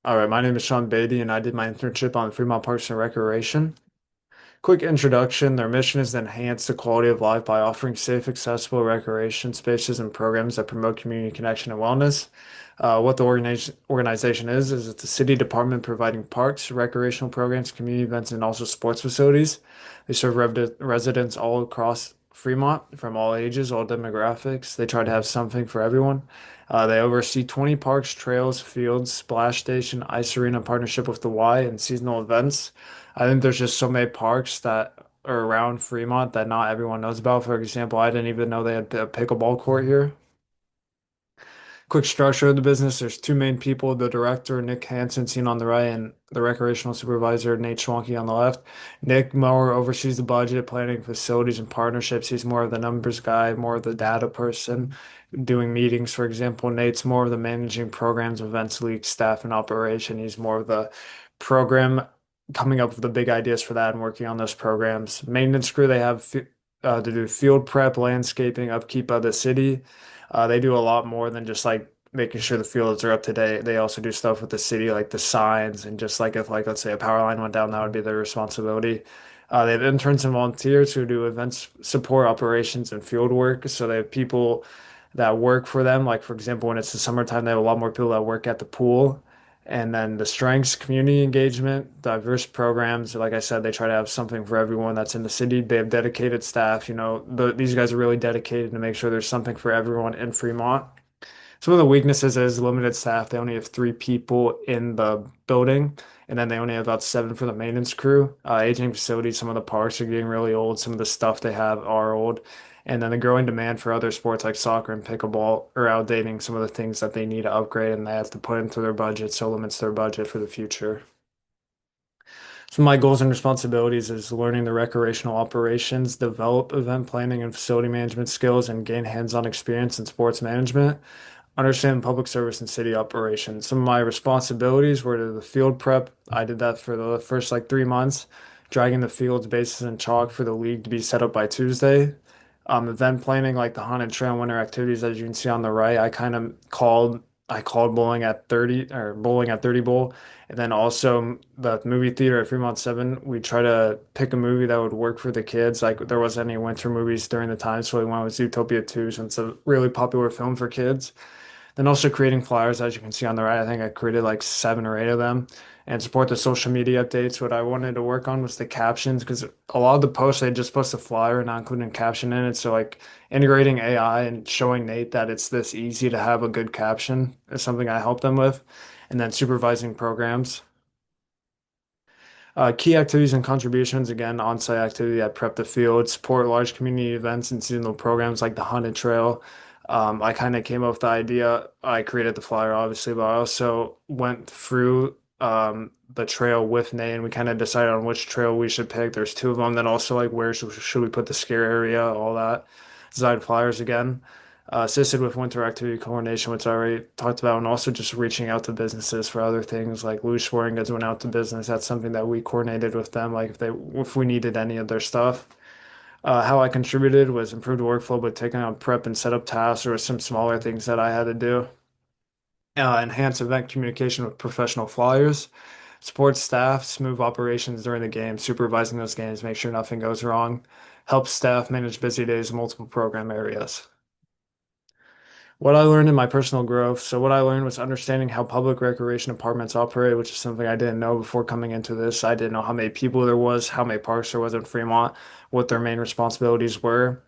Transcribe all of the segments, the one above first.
All right, my name is Sean Beatty, and I did my internship on Fremont Parks and Recreation. Quick introduction. Their mission is to enhance the quality of life by offering safe, accessible recreation spaces and programs that promote community connection and wellness. What the organization is it's a city department providing parks, recreational programs, community events, and also sports facilities. They serve residents all across Fremont from all ages, all demographics. They try to have something for everyone. They oversee 20 parks, trails, fields, splash station, ice arena partnership with the Y, and seasonal events. I think there's just so many parks that are around Fremont that not everyone knows about. For example, I didn't even know they had a pickleball court here. Quick structure of the business. There's two main people, the director, Nick Hansen, seen on the right, and the recreational supervisor, Nate Schwanke, on the left. Nick more oversees the budget, planning, facilities, and partnerships. He's more of the numbers guy, more of the data person, doing meetings, for example. Nate's more of the managing programs, events, league, staff, and operation. He's more of the program coming up with the big ideas for that and working on those programs. Maintenance crew, they have to do field prep, landscaping, upkeep of the city. They do a lot more than just like making sure the fields are up to date. They also do stuff with the city, like the signs and just like if like let's say a power line went down, that would be their responsibility. They have interns and volunteers who do events support operations and field work. So they have people that work for them. Like for example, when it's the summertime, they have a lot more people that work at the pool. And then the strengths, community engagement, diverse programs. Like I said, they try to have something for everyone that's in the city. They have dedicated staff. These guys are really dedicated to make sure there's something for everyone in Fremont. Some of the weaknesses is limited staff. They only have three people in the building, and then they only have about seven for the maintenance crew. Aging facilities, some of the parks are getting really old. Some of the stuff they have are old. And then the growing demand for other sports like soccer and pickleball are outdating some of the things that they need to upgrade and they have to put into their budget, so it limits their budget for the future. So my goals and responsibilities is learning the recreational operations, develop event planning and facility management skills, and gain hands-on experience in sports management. Understand public service and city operations. Some of my responsibilities were to the field prep. I did that for the first like 3 months, dragging the fields, bases, and chalk for the league to be set up by Tuesday. Event planning, like the haunted trail winter activities, as you can see on the right, I called bowling at 30 bowl. And then also the movie theater at Fremont 7, we try to pick a movie that would work for the kids. Like there wasn't any winter movies during the time, so we went with Zootopia 2 since it's a really popular film for kids. Then also creating flyers, as you can see on the right. I think I created like seven or eight of them and support the social media updates. What I wanted to work on was the captions because a lot of the posts they just post a flyer and not including a caption in it. So like integrating AI and showing Nate that it's this easy to have a good caption is something I helped them with. And then supervising programs. Key activities and contributions, again, on-site activity at Prep the Field, support large community events and seasonal programs like the Haunted Trail. I kind of came up with the idea. I created the flyer, obviously, but I also went through the trail with Nate and we kind of decided on which trail we should pick. There's two of them. Then also like where should we put the scare area, all that. Designed flyers again. Assisted with winter activity coordination, which I already talked about, and also just reaching out to businesses for other things like loose sporting goods went out to business. That's something that we coordinated with them, like if we needed any of their stuff. How I contributed was improved workflow, but taking on prep and setup tasks or some smaller things that I had to do. Enhance event communication with professional flyers, support staff, smooth operations during the game, supervising those games, make sure nothing goes wrong, help staff manage busy days in multiple program areas. What I learned in my personal growth. So what I learned was understanding how public recreation departments operate, which is something I didn't know before coming into this. I didn't know how many people there was, how many parks there was in Fremont, what their main responsibilities were.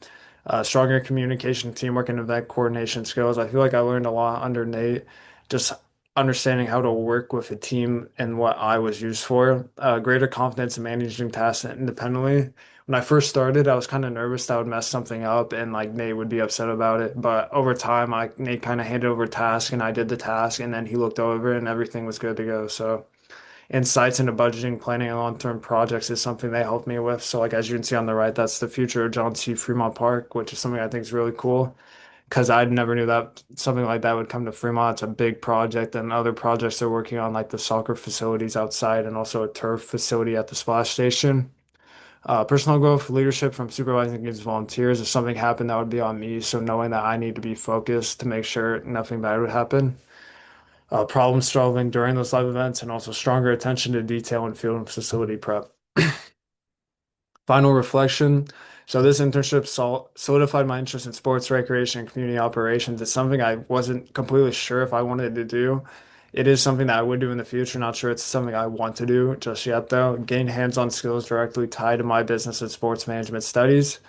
Stronger communication, teamwork, and event coordination skills. I feel like I learned a lot under Nate, just understanding how to work with a team and what I was used for. Greater confidence in managing tasks independently. When I first started, I was kind of nervous that I would mess something up and like Nate would be upset about it. But over time, Nate kind of handed over a task and I did the task and then he looked over and everything was good to go. So insights into budgeting, planning, and long-term projects is something they helped me with. So like as you can see on the right, that's the future of John C. Fremont Park, which is something I think is really cool because I never knew that something like that would come to Fremont. It's a big project and other projects they're working on, like the soccer facilities outside and also a turf facility at the splash station. Personal growth, leadership from supervising against volunteers. If something happened, that would be on me. So knowing that I need to be focused to make sure nothing bad would happen. problem solving during those live events, and also stronger attention to detail in field and facility prep. Final reflection. So this internship solidified my interest in sports, recreation, and community operations. It's something I wasn't completely sure if I wanted to do. It is something that I would do in the future. Not sure it's something I want to do just yet, though. Gain hands-on skills directly tied to my business and sports management studies.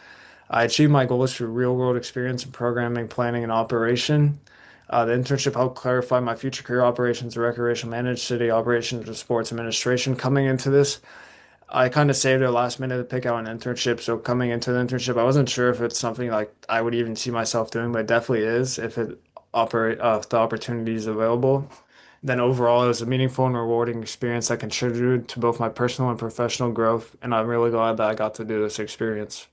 I achieved my goals through real-world experience in programming, planning, and operation. The internship helped clarify my future career operations, recreation management, city operations, and sports administration. Coming into this, I kind of saved it last minute to pick out an internship. So coming into the internship, I wasn't sure if it's something like I would even see myself doing, but it definitely is if the opportunity is available. Then overall, it was a meaningful and rewarding experience that contributed to both my personal and professional growth, and I'm really glad that I got to do this experience.